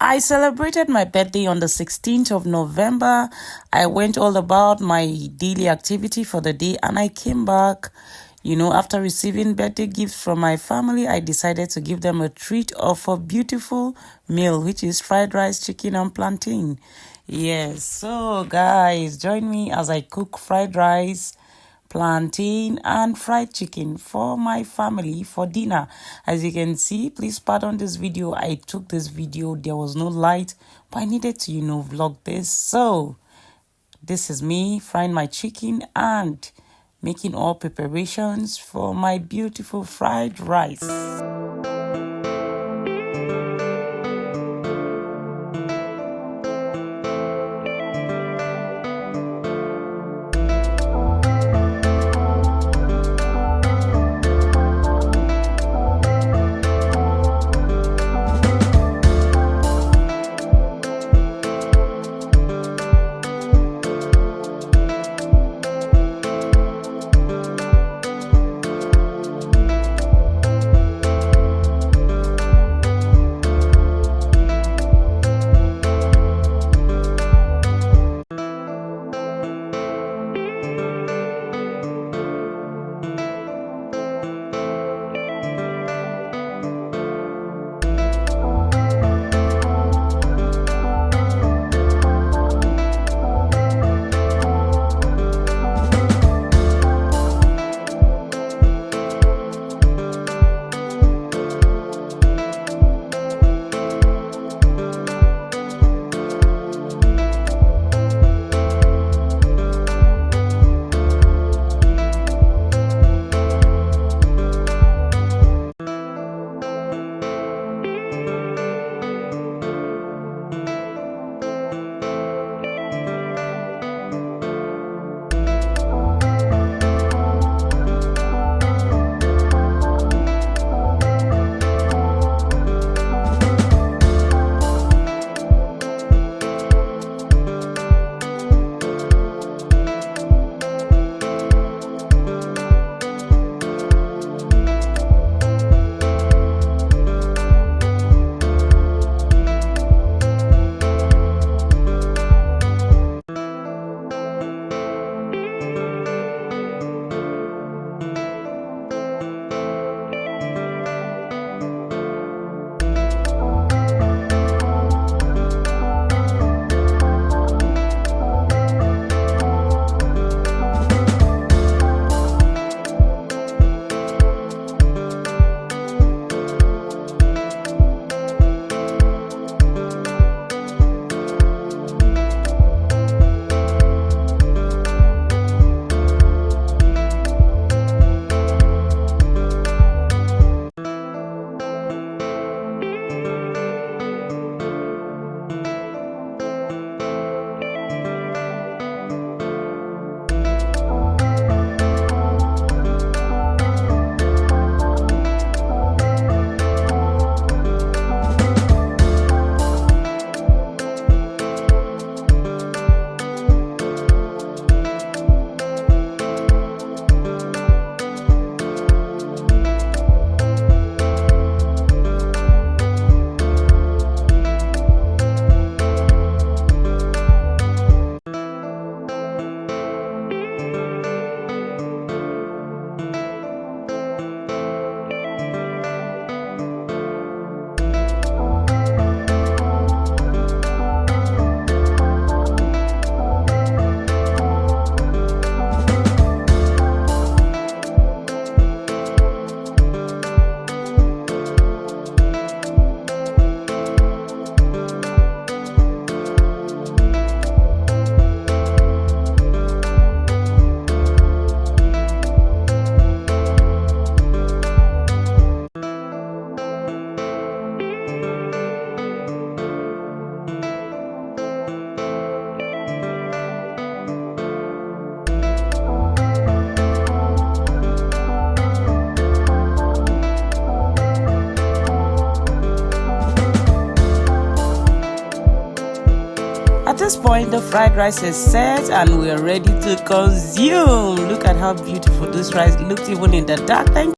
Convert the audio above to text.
I celebrated my birthday on the 16th of November. I went all about my daily activity for the day and I came back. After receiving birthday gifts from my family, I decided to give them a treat of a beautiful meal, which is fried rice, chicken, and plantain. Yes, so guys, join me as I cook fried rice, plantain, and fried chicken for my family for dinner. As you can see, please pardon this video. I took this video, there was no light, but I needed to, vlog this. So this is me frying my chicken and making all preparations for my beautiful fried rice. At this point, the fried rice is set and we are ready to consume. Look at how beautiful this rice looks even in the dark. Thank